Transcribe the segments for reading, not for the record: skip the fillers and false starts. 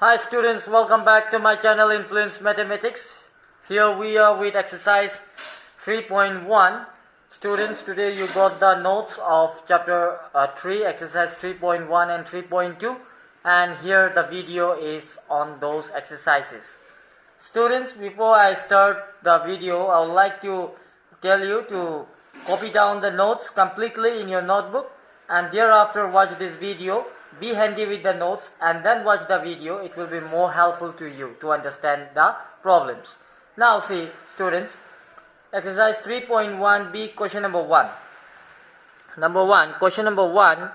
Hi students, welcome back to my channel Influence Mathematics. Here we are with exercise 3.1. Students, today you got the notes of chapter 3, exercise 3.1 and 3.2, and here the video is on those exercises. Students, before I start the video, I would like to tell you to copy down the notes completely in your notebook and thereafter watch this video. Be handy with the notes and then watch the video. It will be more helpful to you to understand the problems. Now see students, exercise 3.1b, question number 1. Question number 1.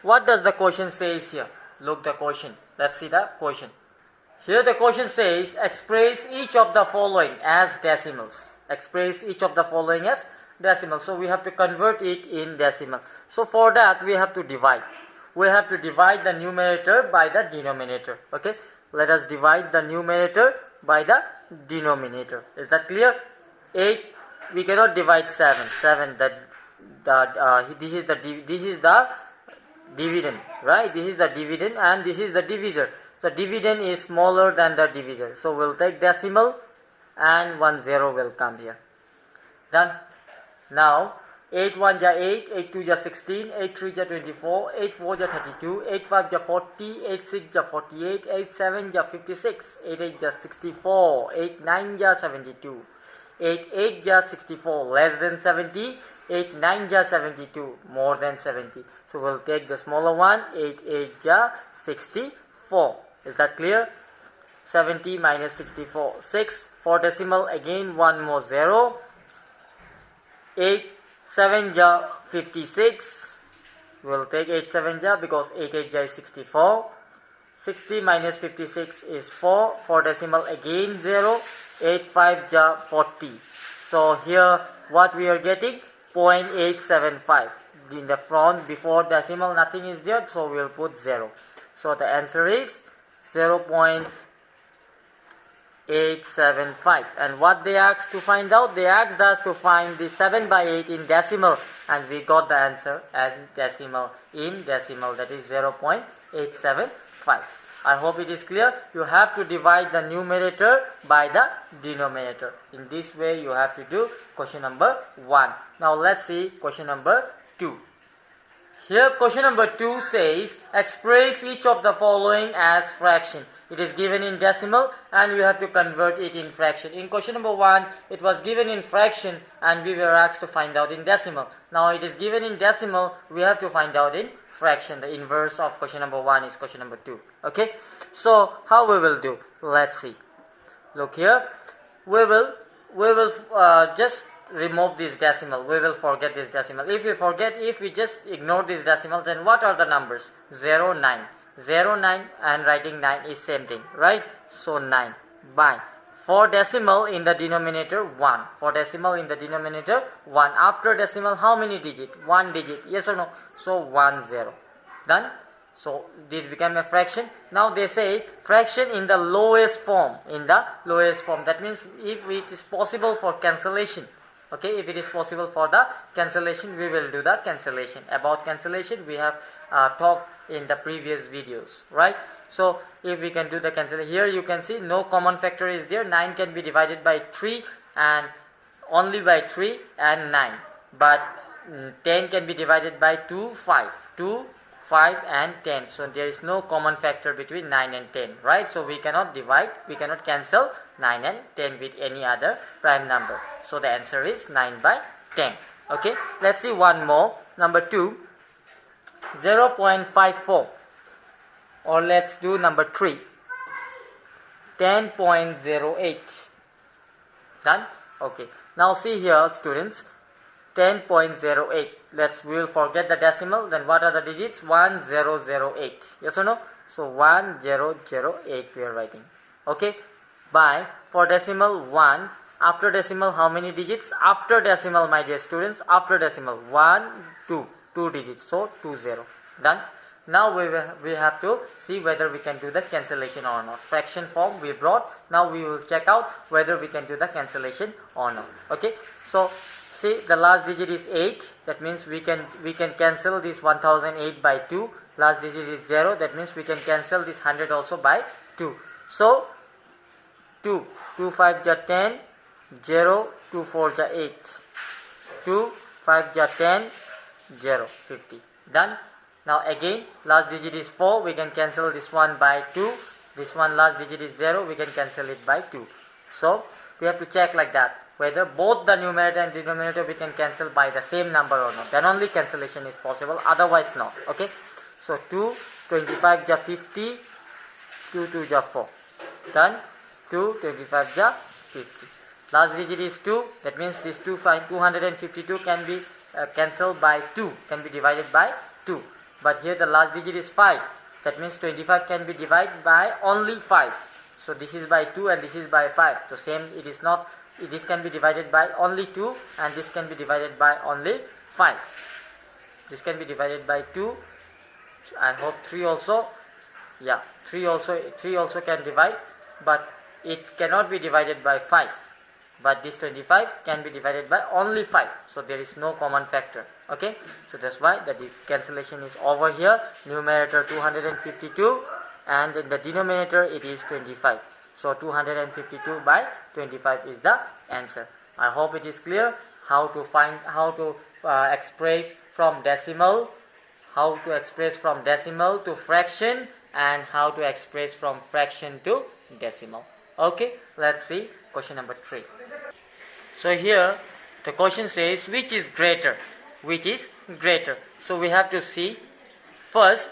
What does the question says here? Look the question. Let's see the question. Here the question says, express each of the following as decimals. Express each of the following as decimal. So we have to convert it in decimal. So for that we have to divide. We have to divide the numerator by the denominator. Okay. Let us divide the numerator by the denominator. Is that clear? 8. We cannot divide 7. 7. This is the dividend, right? This is the dividend and this is the divisor. So dividend is smaller than the divisor. So we'll take decimal and 1 0 will come here. Done. Now 8 1 ja 8, 8 2 ja 16, 8 3 ja 24, 8 4 ja 32, 8 5 ja 40, 8 6 ja 48, 8 7 ja 56, 8 8 ja 64, 8 9 ja 72, 8 8 ja 64, less than 70, 8 9 ja 72, more than 70. So we'll take the smaller one, 8 8 ja 64. Is that clear? 70 minus 64, 6. For decimal, again 1 more 0. 8 7 ja 56. We'll take 8 7 ja because 8 8 ja is 64. 60 minus 56 is 4. For decimal, again 0. 8 5 ja 40. So here what we are getting? 0.875. In the front, before decimal, nothing is there, so we'll put 0. So the answer is 0.875. And what they asked to find out? They asked us to find the 7 by 8 in decimal, and we got the answer as decimal, in decimal, that is 0.875. I hope it is clear. You have to divide the numerator by the denominator. In this way you have to do question number 1. Now let's see question number 2. Here question number 2 says, express each of the following as fraction. It is given in decimal and we have to convert it in fraction. In question number 1, it was given in fraction and we were asked to find out in decimal. Now it is given in decimal, we have to find out in fraction. The inverse of question number 1 is question number 2. Okay, so how we will do? Let's see. Look here, we will just remove this decimal. We will forget this decimal. If we just ignore this decimal, then what are the numbers? 0 9. 0 9 and writing 9 is same thing, right? So 9 by 4 decimal in the denominator 1. 4 decimal in the denominator 1. After decimal, how many digit? 1 digit. Yes or no? So 1 0. Done. So this became a fraction. Now they say fraction in the lowest form. In the lowest form. That means if it is possible for cancellation. Okay, if it is possible for the cancellation, we will do the cancellation. About cancellation, we have talked in the previous videos, right? So if we can do the cancellation, here you can see no common factor is there. 9 can be divided by 3 and only by 3 and 9. But 10 can be divided by 2, 5. 2, 5 and 10. So there is no common factor between 9 and 10, right? So we cannot divide, we cannot cancel 9 and 10 with any other prime number. So the answer is 9 by 10. Okay, let's see one more. Number 2, 0.54. Or let's do number 3, 10.08. Done? Okay. Now see here students, 10.08. We will forget the decimal. Then what are the digits? 1008. Yes or no? So 1008 we are writing. Okay. By, for decimal 1. After decimal, how many digits? After decimal, my dear students, after decimal 1 2 digits. So 20. Done. Now we have to see whether we can do the cancellation or not. Fraction form we brought. Now we will check out whether we can do the cancellation or not. Okay. So see the last digit is 8, that means we can cancel this 1008 by 2. Last digit is 0, that means we can cancel this 100 also by 2. So 2 5 ja 10, 0 2 4 ja 8, 2 5 ja 10, 0 50. Done. Now again last digit is 4, we can cancel this one by 2. This one last digit is 0, we can cancel it by 2. So we have to check like that, whether both the numerator and denominator we can cancel by the same number or not. Then only cancellation is possible, otherwise not. Okay. So 2 25 ja 50, 2 2 ja 4. Done. 2 25 ja 50. Last digit is 2, that means this 252 can be cancelled by 2, can be divided by 2. But here the last digit is 5, that means 25 can be divided by only 5. So this is by 2 and this is by 5. So same, it is not, this can be divided by only 2 and this can be divided by only 5. This can be divided by 2. I hope 3 also. Yeah, 3 also can divide, but it cannot be divided by 5. But this 25 can be divided by only 5. So there is no common factor. Okay, so that's why the cancellation is over here. Numerator 252 and in the denominator it is 25. So 252 by 25 is the answer. I hope it is clear how to express from decimal, to fraction, and how to express from fraction to decimal. Okay, let's see question number 3. So here the question says which is greater? So we have to see first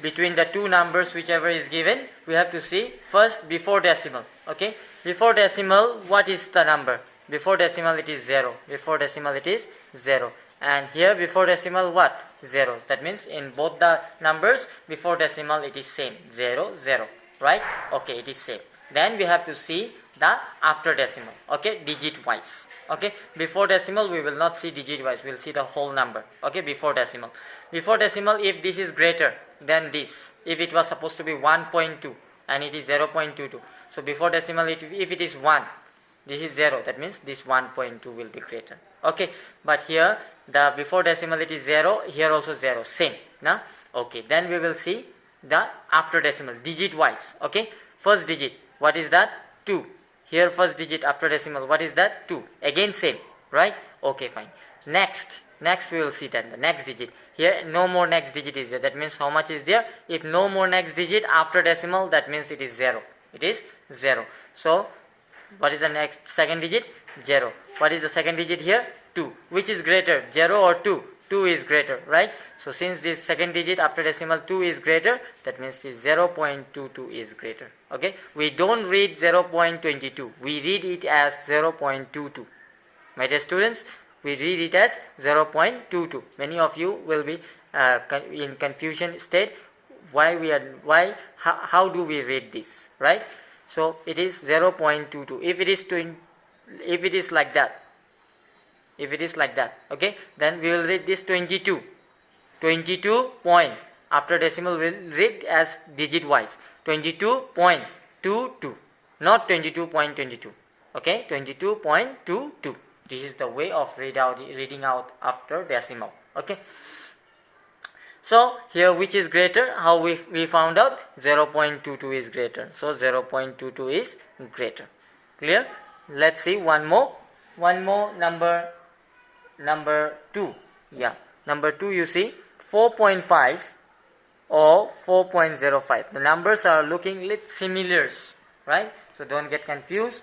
between the two numbers, whichever is given, we have to see first before decimal. Okay, before decimal, what is the number? Before decimal it is 0. And here before decimal what? 0. That means in both the numbers before decimal it is same, 0 0, right? Okay, it is same. Then we have to see the after decimal. Okay, digit wise. Okay, before decimal we will not see digit wise, we will see the whole number. Okay, before decimal, if this is greater than this, if it was supposed to be 1.2 and it is 0.22, so before decimal if it is 1, this is 0, that means this 1.2 will be greater. Okay, but here the before decimal it is 0, here also 0, same. Now okay, then we will see the after decimal digit wise. Okay, first digit, what is that? 2. Here first digit after decimal, what is that? 2. Again same, right? Okay, fine. Next we will see then the next digit. Here no more next digit is there, that means how much is there? If no more next digit after decimal, that means it is 0. It is 0. So what is the next second digit? 0. What is the second digit here? 2. Which is greater, 0 or 2? 2 is greater, right? So since this second digit after decimal 2 is greater, that means this 0.22 is greater. Okay, we don't read 0.22, we read it as 0.22. My dear students, we read it as 0.22. Many of you will be in confusion state. How do we read this, right? So it is 0.22. If it is like that, okay, then we will read this 22 point, after decimal we will read as digit wise 22.22, not 22.22. okay, 22.22. This is the way of reading out after decimal. Okay, so here which is greater? How we found out? 0.22 is greater. So 0.22 is greater. Clear? Let's see one more number 2. Yeah, number 2, you see 4.5 or 4.05. The numbers are looking little similar, right? So don't get confused.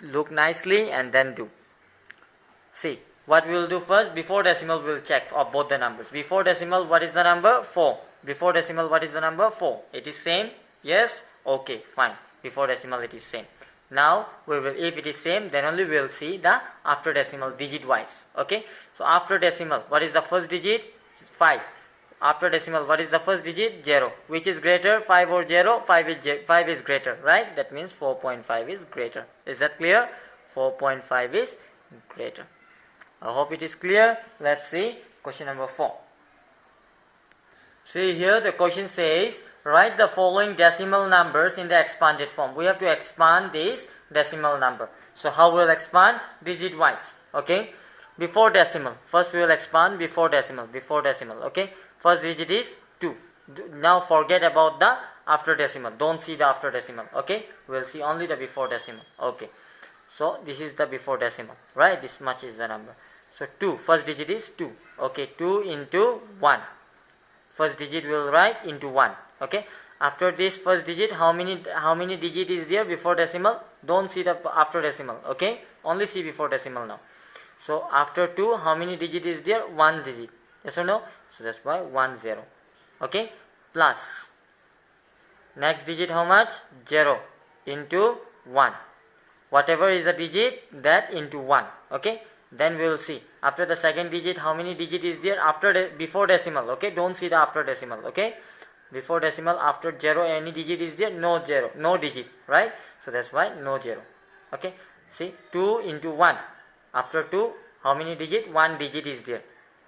Look nicely and then do. See, what we will do first, before decimal we will check of both the numbers. Before decimal, what is the number? 4. Before decimal, what is the number? 4. It is same? Yes? Okay, fine. Before decimal it is same. Now we will, if it is same, then only we will see the after decimal digit wise. Okay, so after decimal, what is the first digit? 5. After decimal, what is the first digit? 0. Which is greater, 5 or 0? 5 is greater, right? That means 4.5 is greater. Is that clear? 4.5 is greater. I hope it is clear. Let's see question number 4. See here the question says write the following decimal numbers in the expanded form. We have to expand this decimal number. So how will expand? Digit wise. Okay, before decimal. First we will expand before decimal. Okay, first digit is 2. Now forget about the after decimal. Don't see the after decimal. Okay, we will see only the before decimal. Okay, so this is the before decimal, right? This much is the number. So 2, first digit is 2. Okay, 2 into 1. First digit will write into 1. Okay, after this first digit, how many digit is there before decimal? Don't see the after decimal. Okay, only see before decimal now. So after 2, how many digit is there? 1 digit. Yes or no? So that's why 1 0. Okay, plus next digit how much? 0 into 1. Whatever is the digit, that into 1. Okay, then we will see after the second digit how many digit is there after before decimal. Okay, don't see the after decimal. Okay, before decimal, after 0 any digit is there? No 0, no digit, right? So that's why no 0. Okay, see 2 into 1. After 2, how many digit? 1 digit is there.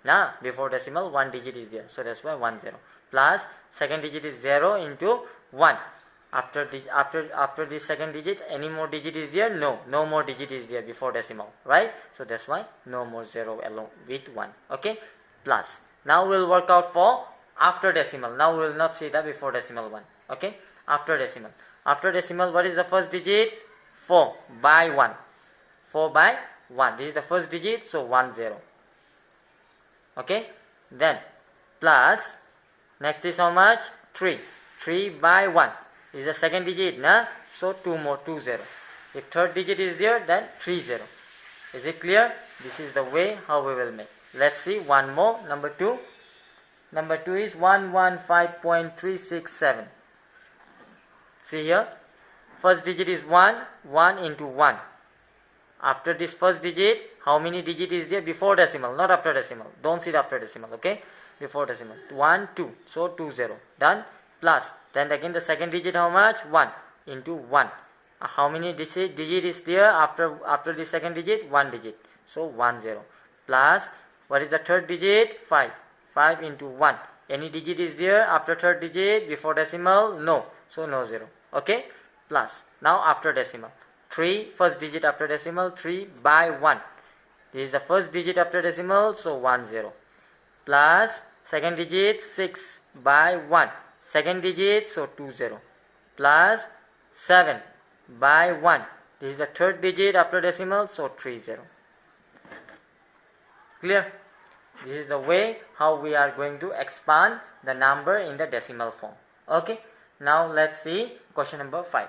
Now before decimal 1 digit is there, so that's why 1 0. Plus second digit is 0 into 1. After this second digit, any more digit is there? No more digit is there before decimal, right? So that's why no more 0 along with 1. Okay, plus now we'll work out for after decimal. Now we will not see the before decimal one. Okay, after decimal. After decimal, what is the first digit? 4 by 1. 4 by 1. This is the first digit, so 1 0. Okay, then plus next is how much? 3. 3 by 1 is the second digit, na? So 2 more, 2 0. If third digit is there, then 3 0. Is it clear? This is the way how we will make. Let's see one more. Number 2. Number 2 is 115.367. See here, first digit is 1. 1 into 1. After this first digit, how many digit is there before decimal, not after decimal? Don't see the after decimal. Okay, before decimal. 1 2, so 2 0. Done. Plus then again the second digit how much? 1 into 1. How many digit is there after the second digit? 1 digit, so 1 0. Plus what is the third digit? 5. 5 into 1. Any digit is there after third digit before decimal? No, so no 0. Okay, plus now after decimal, 3 first digit after decimal, 3 by 1. This is the first digit after decimal, so 1 0. Plus second digit 6 by 1. Second digit, so 2 0. Plus 7 by 1. This is the third digit after decimal, so 3 0. Clear? This is the way how we are going to expand the number in the decimal form. Okay, now let's see question number 5.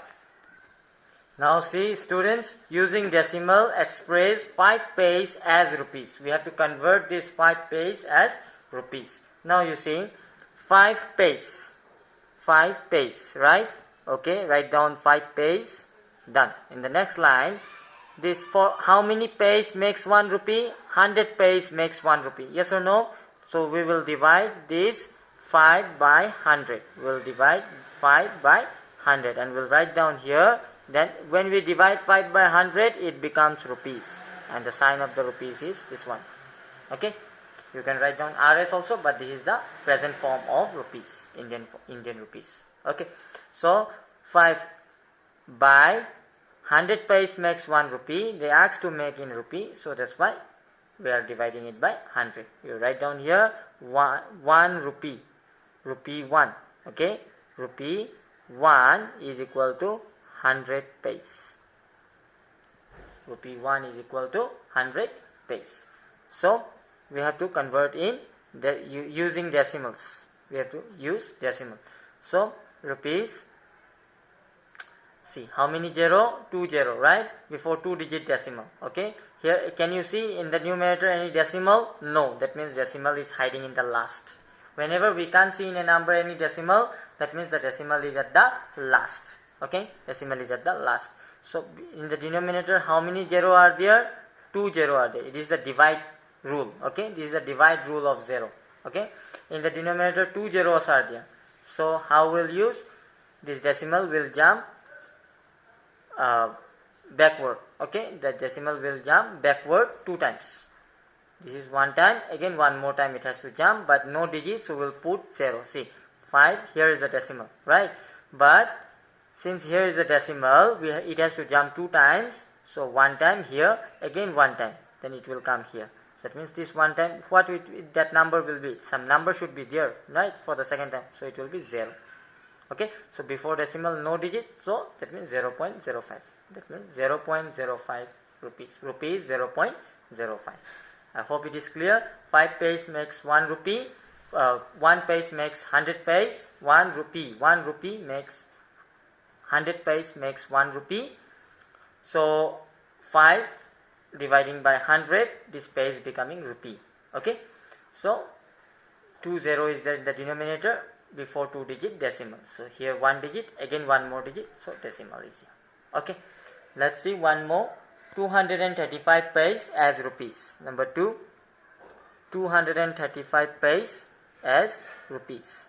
Now see students, using decimal express 5 paise as rupees. We have to convert this 5 paise as rupees. Now you see 5 paise. 5 paise, right? Okay, write down 5 paise. Done. In the next line, this for how many paise makes 1 rupee? 100 paise makes 1 rupee. Yes or no? So we will divide this 5 by 100. We will divide 5 by 100 and we'll write down here. Then when we divide 5 by 100, it becomes rupees. And the sign of the rupees is this one. Okay? You can write down RS also, but this is the present form of rupees, Indian rupees. Okay? So 5 by 100 paise makes 1 rupee. They asked to make in rupee, so that's why we are dividing it by 100. You write down here 1 rupee. Rupee 1. Okay? Rupee 1 is equal to 100 paise. Rupee 1 is equal to 100 paise. So we have to convert in using decimals. We have to use decimal. So rupees, see how many 0? 2 0, right? Before 2 digit decimal. Okay, here can you see in the numerator any decimal? No, that means decimal is hiding in the last. Whenever we can't see in a number any decimal, that means the decimal is at the last. Okay, decimal is at the last. So in the denominator, how many 0 are there? 2 0 are there. It is the divide rule. Okay, this is the divide rule of 0. Okay, in the denominator 2 zeros are there. So how we'll use this? Decimal will jump backward. Okay, the decimal will jump backward 2 times. This is 1 time, again 1 more time it has to jump, but no digit, so we'll put 0. See, 5, here is the decimal, right? But since here is the decimal, it has to jump 2 times, so 1 time here, again 1 time. then it will come here. So that means this one time, what that number will be, some number should be there, right, for the second time, so it will be 0. Okay, so before decimal no digit, so that means 0.05, that means 0.05 rupees, 0.05. I hope it is clear. 5 paise makes 1 rupee, 1 paise makes 100 paise, 1 rupee makes 100 paise makes 1 rupee. So 5 dividing by 100, this paise becoming rupee. Okay, so 20 is there in the denominator before 2 digit decimal. So here 1 digit, again 1 more digit, so decimal is here. Okay, let's see one more. 235 paise as rupees. Number 2, 235 paise as rupees.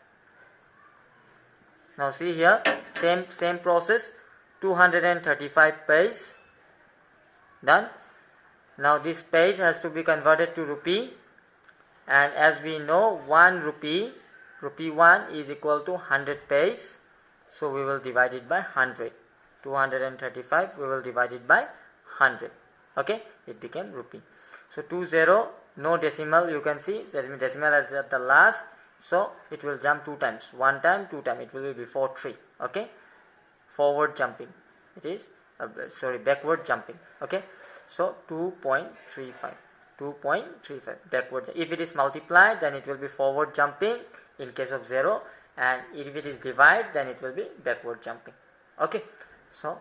Now see here, same process. 235 paise, done. Now this paise has to be converted to rupee, and as we know, 1 rupee, rupee 1 is equal to 100 paise, so we will divide it by 100. 235 we will divide it by 100. Okay, it became rupee. So 20, no decimal, you can see that means decimal is at the last, so it will jump 2 times, 1 time, 2 times, it will be before 3. Okay, forward jumping, it is backward jumping. Okay, so 2.35, 2.35 backward. If it is multiplied, then it will be forward jumping in case of 0, and if it is divide, then it will be backward jumping. Okay, so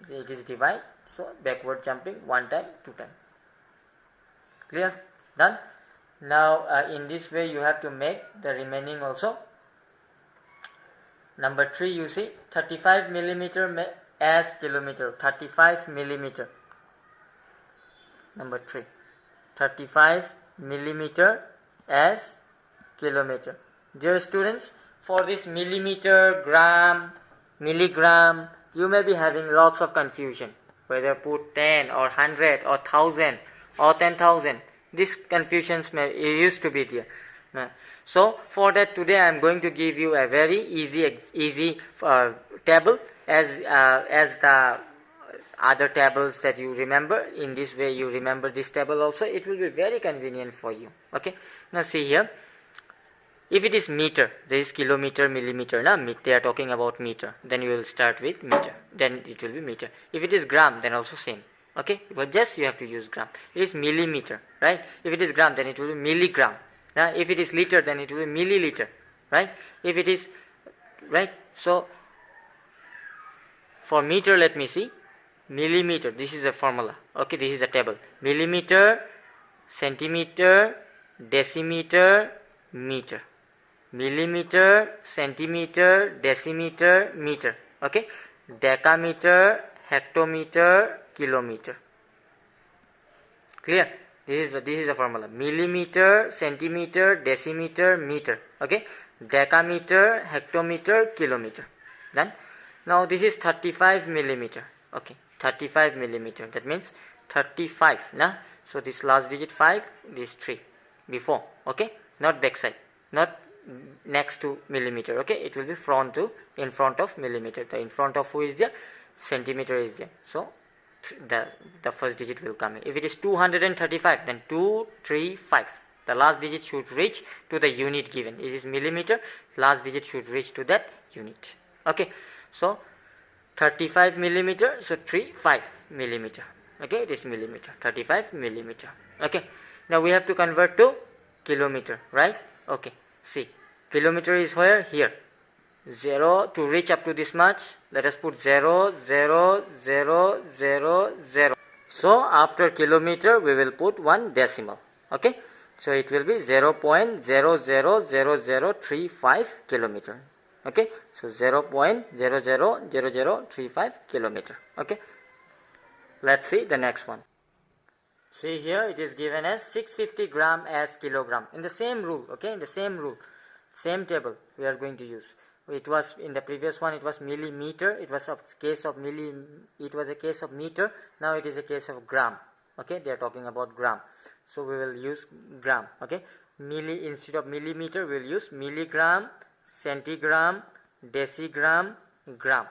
it is divide, so backward jumping 1 time, 2 time. Clear? Done. Now in this way you have to make the remaining also. Number 3, you see 35 millimeter as kilometer, 35 millimeter. Number 3, 35 millimeter as kilometer. Dear students, for this millimeter, gram, milligram, you may be having lots of confusion, whether put 10 or 100 or 1000 or 10,000. These confusions used to be there. So for that, today I am going to give you a very easy table as the other tables that you remember. In this way you remember this table also. It will be very convenient for you. Okay, now see here. If it is meter, there is kilometer, millimeter. Now they are talking about meter. Then you will start with meter. Then it will be meter. If it is gram, then also same. Okay, but just you have to use gram. It is millimeter, right? If it is gram, then it will be milligram. Now, if it is liter, then it will be milliliter, right? If it is, right? So for meter, let me see. Millimeter. This is a formula. Okay, this is a table. Millimeter, centimeter, decimeter, meter. Millimeter, centimeter, decimeter, meter. Okay, decameter, hectometer, kilometer. Clear? This is the formula. Millimeter, centimeter, decimeter, meter. Okay, decameter, hectometer, kilometer. Done. Now this is 35 millimeter. Okay, 35 millimeter. That means 35. Nah? So this last digit 5, this 3 before. Okay, not backside, not next to millimeter. Okay, it will be in front of millimeter. The in front of who is there? Centimeter is there. So the first digit will come in. If it is 235, then 235. The last digit should reach to the unit given. It is millimeter. Last digit should reach to that unit. Okay, so 35 millimeter. So 35 millimeter. Okay, it is millimeter. 35 millimeter. Okay, now we have to convert to kilometer, right? Okay, see, kilometer is where? Here. 0 to reach up to this much. Let us put 0, 0, 0, 0, 0. So after kilometer we will put one decimal. Okay, so it will be 0.000035 kilometer. Okay, so 0.000035 kilometer. Okay, let's see the next one. See here, it is given as 650 gram as kilogram. In the same rule. Okay, in the same rule, same table we are going to use. It was in the previous one, it was millimeter. It was a case of it was a case of meter. Now it is a case of gram. Okay, they are talking about gram, so we will use gram. Okay, instead of millimeter we will use milligram, centigram, decigram, gram.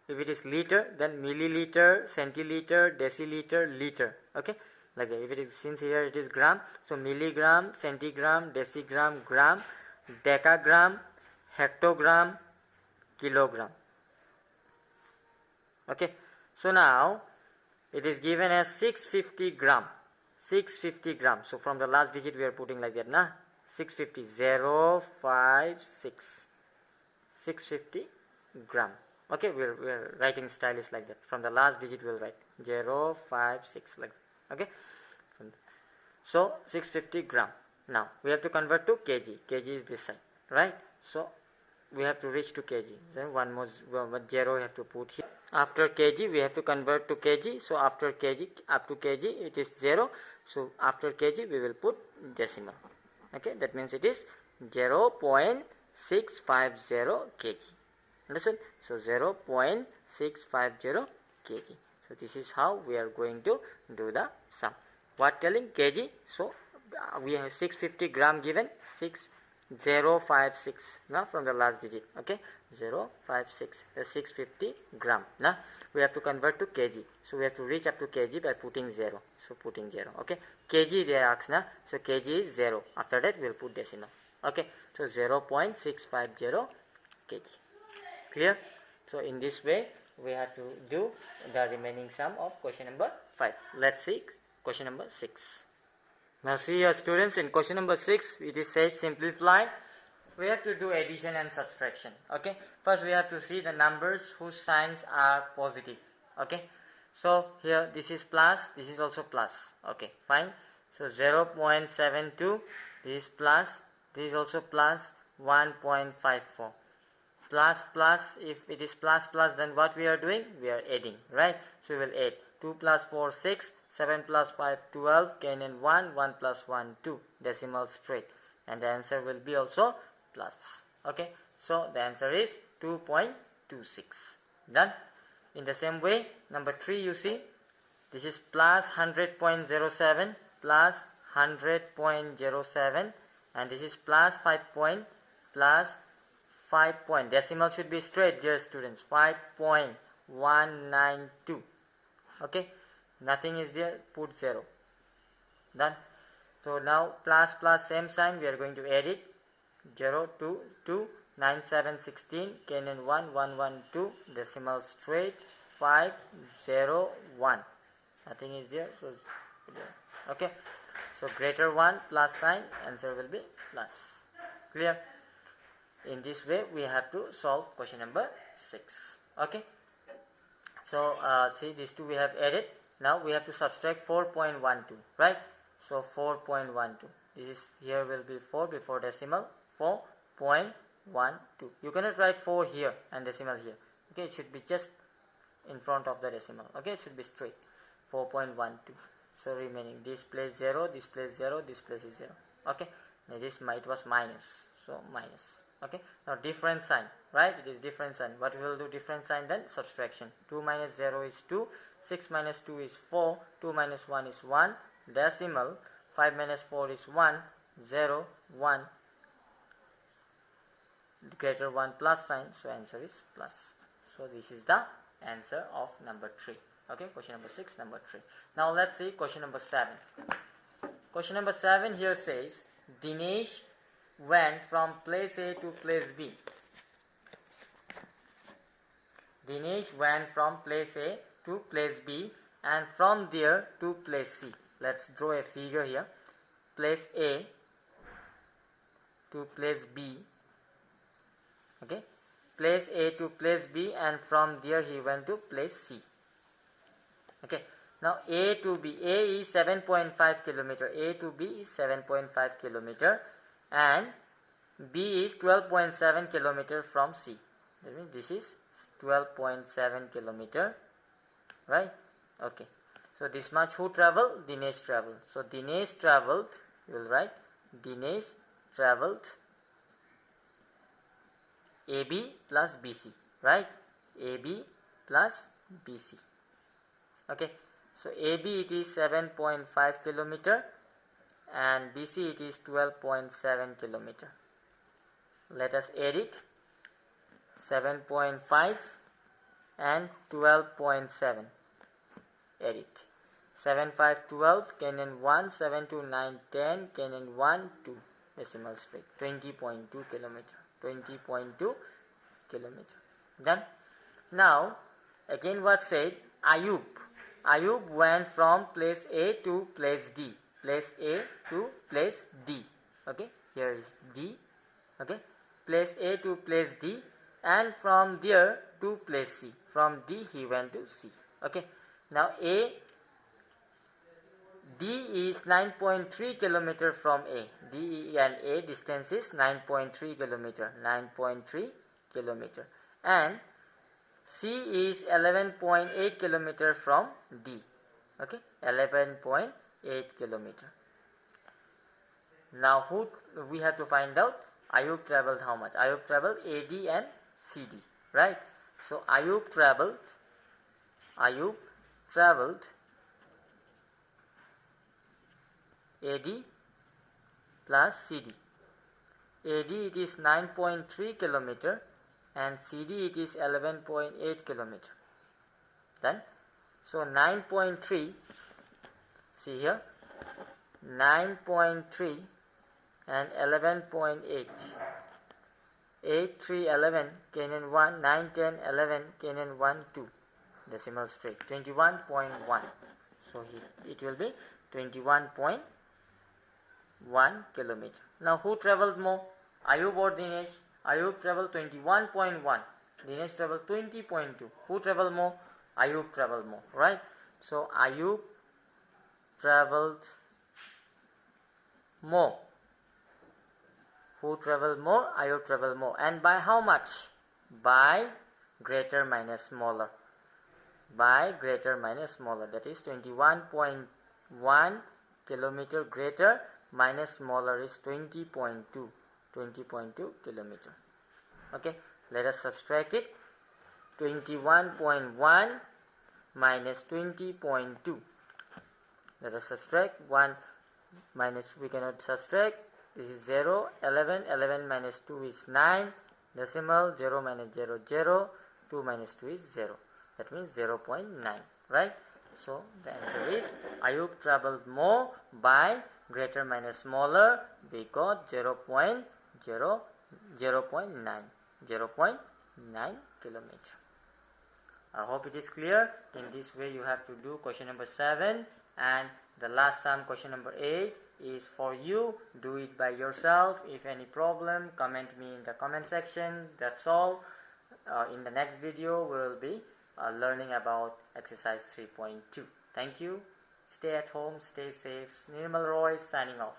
If it is liter, then milliliter, centiliter, deciliter, liter. Okay, like that. If it is, since here it is gram, so milligram, centigram, decigram, gram, decagram, hectogram, kilogram. Okay, so now it is given as 650 gram. 650 gram. So from the last digit we are putting like that, na? 650, 056, 650 gram. Okay, we are writing style is like that. From the last digit we will write 056 like that. Okay, so 650 gram. Now we have to convert to kg. Kg is this side, right? So we have to reach to kg. Then one more zero we have to put here. After kg we have to convert to kg. So after kg, up to kg it is 0. So after kg we will put decimal. Okay, that means it is 0.650 kg. Understood? So 0.650 kg. So this is how we are going to do the sum. What telling kg? So we have 650 gram given, 6056 now from the last digit. Okay, 056, 650 gram. Now we have to convert to kg. So we have to reach up to kg by putting 0. So putting 0. Okay, kg they ask now. So kg is 0. After that we will put decimal. Okay, so 0.650 kg. Clear? So in this way we have to do the remaining sum of question number 5. Let's see question number 6. Now see your students, in question number 6 it is said simplify. We have to do addition and subtraction. Okay, first we have to see the numbers whose signs are positive. Okay, so here this is plus, this is also plus. Okay, fine. So 0.72, this is plus, this is also plus, 1.54. Plus plus, if it is plus plus, then what we are doing? We are adding, right? So we will add 2 plus 4 6, 7 plus 5 12, gain in 1, 1 plus 1 2, decimal straight, and the answer will be also plus. Okay, so the answer is 2.26. Done. In the same way, number 3, you see this is plus 100.07, plus 100.07, and this is plus 5 point, plus 5 point, decimal should be straight, dear students, 5.192. okay, nothing is there, put 0. Done. So now plus plus same sign, we are going to add it. 0 2 2 9 7 16, gain in 1 1 1 2, decimal straight, 5 0 1, nothing is there, so okay, so greater 1 plus sign, answer will be plus. Clear? In this way we have to solve question number 6. Okay, so see these two we have added. Now we have to subtract 4.12, right? So 4.12, this is, here will be 4 before decimal, 4.12. You cannot write 4 here and decimal here. Okay, it should be just in front of the decimal. Okay, it should be straight, 4.12. So remaining, this place 0, this place 0, this place is 0. Okay, now this it was minus, so minus. Okay, now different sign, right? It is different sign. What we will do? Different sign, then subtraction. 2 minus 0 is 2, 6 minus 2 is 4, 2 minus 1 is 1, decimal, 5 minus 4 is 1, 0, 1, greater 1 plus sign, so answer is plus. So this is the answer of number 3. Okay, question number 6, number 3. Now let's see question number 7. Question number 7 here says, Dinesh went from place A to place B. Dinesh went from place A to place B and from there to place C. Let's draw a figure here. Place A to place B. Okay, place A to place B, and from there he went to place C. Okay, now A to B. A is 7.5 kilometer. A to B is 7.5 kilometer. And B is 12.7 kilometer from C. That means this is 12.7 kilometer, right? Okay, so this much who traveled? Dinesh traveled. So Dinesh traveled, you will write Dinesh traveled AB plus BC, right? AB plus BC. Okay, so AB it is 7.5 kilometer and BC it is 12.7 kilometer. Let us add it. 7.5 and 12.7. Add it. 7, 5, 12, Canaan 1, 7, 2, 9, 10, Canaan 1, 2, decimal straight, 20.2 kilometer, 20.2 kilometer. Done. Now, again what said, Ayub went from place A to place D, place A to place D, okay, here is D, okay, place A to place D, and from there to place C, from D he went to C, okay. Now D is 9.3 kilometer from A. D and A distance is 9.3 kilometer. 9.3 kilometer. And C is 11.8 kilometer from D. Okay, 11.8 kilometer. Now who we have to find out? Ayub traveled how much? Ayub traveled AD and CD, right? So Ayub traveled AD plus CD. AD it is 9.3 kilometer and CD it is 11.8 kilometer. Then, so 9.3, see here, 9.3 and 11.8. 8, 3, 11, Canaan 1, 9, 10, 11, Canaan 1, 2. Decimal straight, 21.1. So it will be 21.1 kilometer. Now who traveled more? Ayub or Dinesh? Ayub traveled 21.1. Dinesh traveled 20.2. Who traveled more? Ayub traveled more, right? So Ayub traveled more. Who traveled more? Ayub traveled more. And by how much? By greater minus smaller. By greater minus smaller. That is 21.1 kilometer greater minus smaller is 20.2. 20.2 kilometer. Okay, let us subtract it. 21.1 minus 20.2. Let us subtract 1 minus, we cannot subtract. This is 0, 11, 11 minus 2 is 9, decimal, 0 minus 0, 0, 2 minus 2 is 0. That means 0.9, right? So the answer is Ayub traveled more by greater minus smaller. We got 0.9 kilometer. I hope it is clear. In this way you have to do question number 7, and the last sum, question number 8, is for you. Do it by yourself. If any problem, comment me in the comment section. That's all. In the next video we will be learning about exercise 3.2. Thank you. Stay at home, stay safe. Nirmal Roy signing off.